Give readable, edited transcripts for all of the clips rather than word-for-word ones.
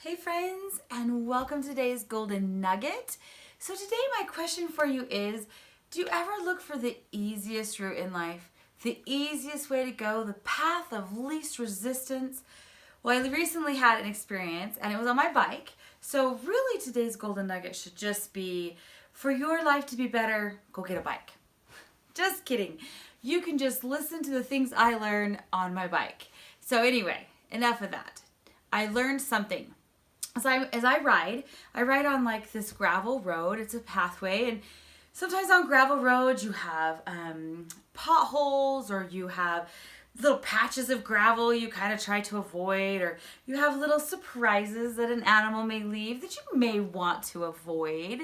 Hey friends, and welcome to today's Golden Nugget. So today my question for you is, do you ever look for the easiest route in life? The easiest way to go, the path of least resistance? Well, I recently had an experience and it was on my bike. So really today's Golden Nugget should just be, for your life to be better, go get a bike. Just kidding. You can just listen to the things I learn on my bike. So anyway, enough of that. I learned something. As I ride on like this gravel road. It's a pathway, and sometimes on gravel roads you have potholes, or you have little patches of gravel you kind of try to avoid, or you have little surprises that an animal may leave that you may want to avoid.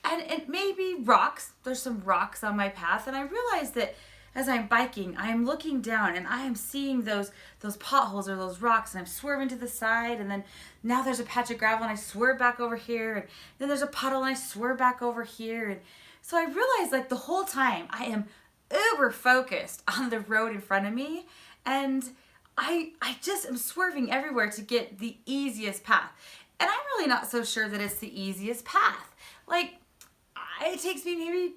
And it may be rocks. There's some rocks on my path, and I realized that as I'm biking, I am looking down and I am seeing those potholes or those rocks, and I'm swerving to the side, and then now there's a patch of gravel and I swerve back over here, and then there's a puddle and I swerve back over here. And so I realized like the whole time I am uber focused on the road in front of me, and I just am swerving everywhere to get the easiest path. And I'm really not so sure that it's the easiest path. Like, it takes me maybe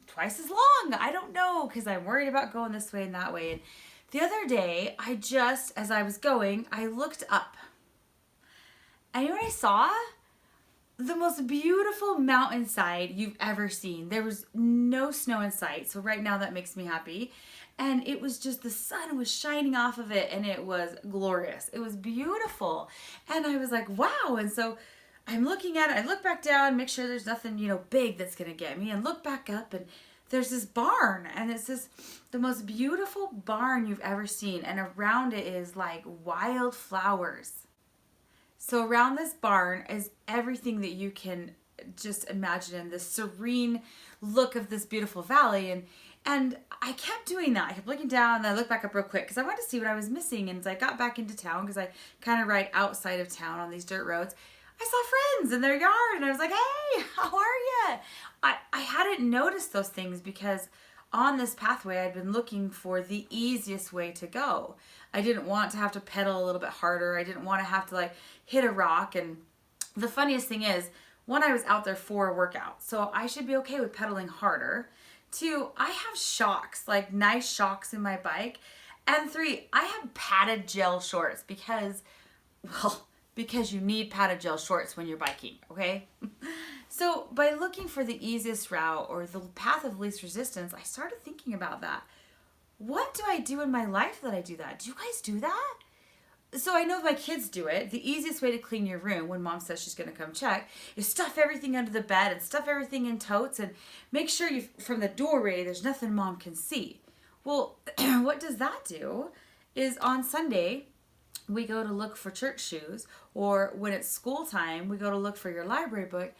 twice as long. I don't know, because I'm worried about going this way and that way. And the other day, as I was going, I looked up. And you know what I saw? The most beautiful mountainside you've ever seen. There was no snow in sight, so right now that makes me happy. And it was just, the sun was shining off of it, and it was glorious. It was beautiful. And I was like, wow. And so I'm looking at it, I look back down, make sure there's nothing, big that's gonna get me, and look back up, and there's this barn, and it's the most beautiful barn you've ever seen, and around it is like wild flowers. So around this barn is everything that you can just imagine, in this serene look of this beautiful valley. And I kept doing that. I kept looking down, and I looked back up real quick because I wanted to see what I was missing. And as I got back into town, because I kind of ride outside of town on these dirt roads, I saw friends in their yard, and I was like, hey, how are you? I hadn't noticed those things because on this pathway I'd been looking for the easiest way to go. I didn't want to have to pedal a little bit harder. I didn't want to have to like hit a rock. And the funniest thing is, one, I was out there for a workout, so I should be okay with pedaling harder. Two, I have shocks, like nice shocks in my bike. And three, I have padded gel shorts because you need padded gel shorts when you're biking, okay? So by looking for the easiest route or the path of least resistance, I started thinking about that. What do I do in my life that I do that? Do you guys do that? So I know my kids do it. The easiest way to clean your room when mom says she's going to come check is stuff everything under the bed and stuff everything in totes, and make sure from the doorway there's nothing mom can see. Well, what does that do is on Sunday, we go to look for church shoes, or when it's school time, we go to look for your library book,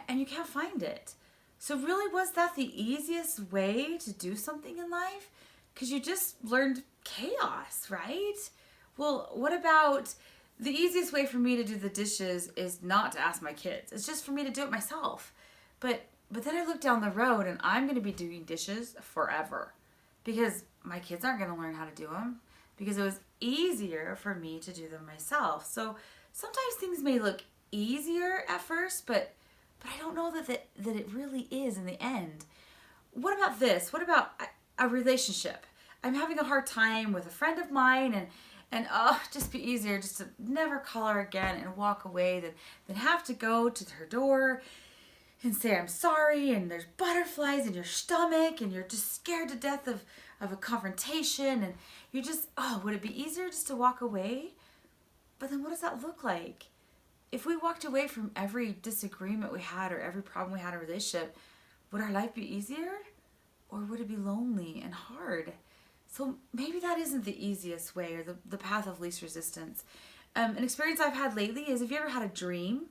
and you can't find it. So really, was that the easiest way to do something in life? Because you just learned chaos, right? Well, what about the easiest way for me to do the dishes is not to ask my kids. It's just for me to do it myself. But then I look down the road, and I'm going to be doing dishes forever because my kids aren't going to learn how to do them, because it was easier for me to do them myself. So sometimes things may look easier at first, but I don't know that it really is in the end. What about this? What about a relationship? I'm having a hard time with a friend of mine, and just be easier just to never call her again and walk away than have to go to her door and say I'm sorry, and there's butterflies in your stomach, and you're just scared to death of a confrontation, and you just, would it be easier just to walk away? But then what does that look like? If we walked away from every disagreement we had or every problem we had in a relationship, would our life be easier? Or would it be lonely and hard? So maybe that isn't the easiest way, or the path of least resistance. An experience I've had lately is, if you ever had a dream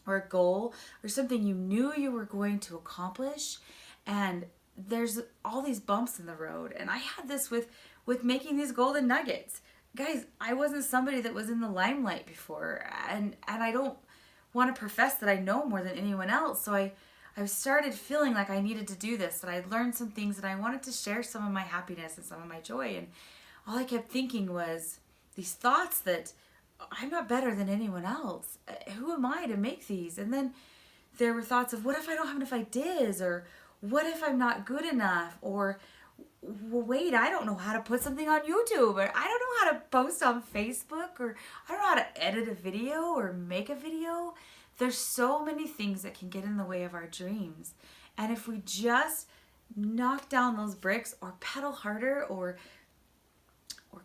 or a goal or something you knew you were going to accomplish, and there's all these bumps in the road. And I had this with making these golden nuggets. Guys, I wasn't somebody that was in the limelight before, and I don't want to profess that I know more than anyone else. So I started feeling like I needed to do this, that I learned some things, and I wanted to share some of my happiness and some of my joy. And all I kept thinking was these thoughts that, I'm not better than anyone else. Who am I to make these? And then there were thoughts of, what if I don't have enough ideas? Or what if I'm not good enough? Or wait, I don't know how to put something on YouTube, or I don't know how to post on Facebook, or I don't know how to edit a video or make a video. There's so many things that can get in the way of our dreams. And if we just knock down those bricks, or pedal harder, or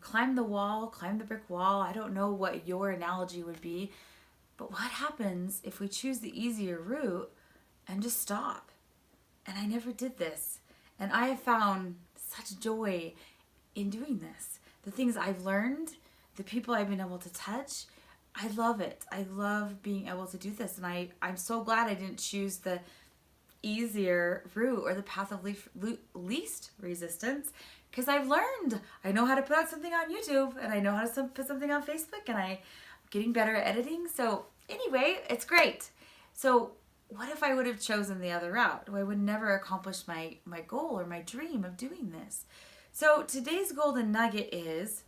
climb the wall, climb the brick wall, I don't know what your analogy would be, but what happens if we choose the easier route and just stop? And I never did this. And I have found such joy in doing this. The things I've learned, the people I've been able to touch, I love it. I love being able to do this. And I'm so glad I didn't choose the easier route or the path of least resistance, because I've learned. I know how to put out something on YouTube, and I know how to put something on Facebook, and I'm getting better at editing. So anyway, it's great. So what if I would have chosen the other route? I would never accomplish my goal or my dream of doing this. So today's golden nugget is,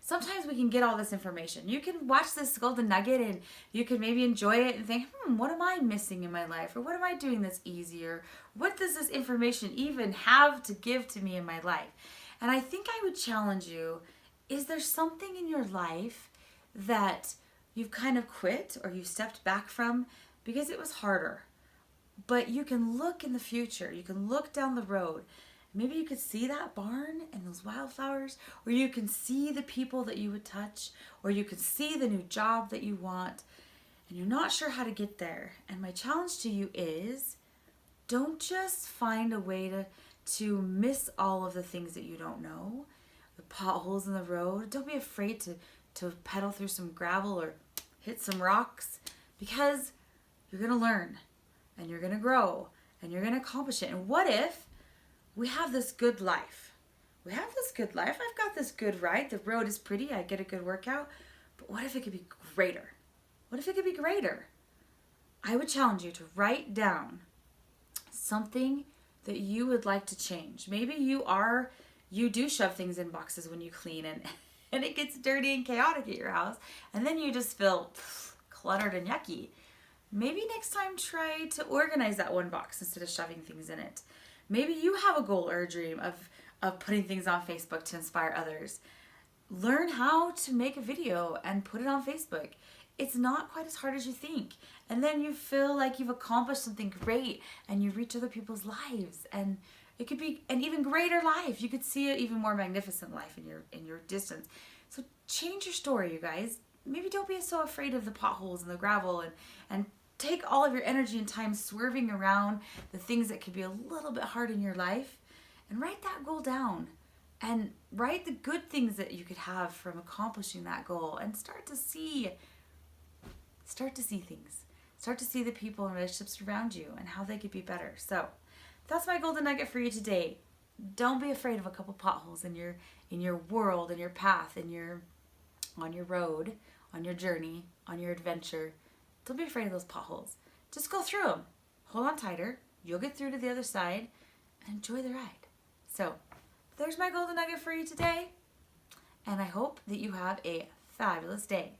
sometimes we can get all this information. You can watch this golden nugget and you can maybe enjoy it and think, what am I missing in my life? Or what am I doing that's easier? What does this information even have to give to me in my life? And I think I would challenge you, is there something in your life that you've kind of quit or you stepped back from because it was harder? But you can look in the future. You can look down the road. Maybe you could see that barn and those wildflowers, or you can see the people that you would touch, or you could see the new job that you want, and you're not sure how to get there. And my challenge to you is, don't just find a way to miss all of the things that you don't know, the potholes in the road. Don't be afraid to pedal through some gravel or hit some rocks, because you're going to learn, and you're going to grow, and you're going to accomplish it. And what if we have this good life? We have this good life. I've got this good ride. The road is pretty. I get a good workout. But what if it could be greater? What if it could be greater? I would challenge you to write down something that you would like to change. Maybe you do shove things in boxes when you clean, and it gets dirty and chaotic at your house, and then you just feel cluttered and yucky. Maybe next time try to organize that one box instead of shoving things in it. Maybe you have a goal or a dream of putting things on Facebook to inspire others. Learn how to make a video and put it on Facebook. It's not quite as hard as you think. And then you feel like you've accomplished something great, and you reach other people's lives. And it could be an even greater life. You could see an even more magnificent life in your distance. So change your story, you guys. Maybe don't be so afraid of the potholes and the gravel, and take all of your energy and time swerving around the things that could be a little bit hard in your life, and write that goal down, and write the good things that you could have from accomplishing that goal, and start to see things. Start to see the people and relationships around you and how they could be better. So that's my golden nugget for you today. Don't be afraid of a couple potholes in your world, in your path, on your road, on your journey, on your adventure. Don't be afraid of those potholes. Just go through them. Hold on tighter. You'll get through to the other side, and enjoy the ride. So there's my golden nugget for you today, and I hope that you have a fabulous day.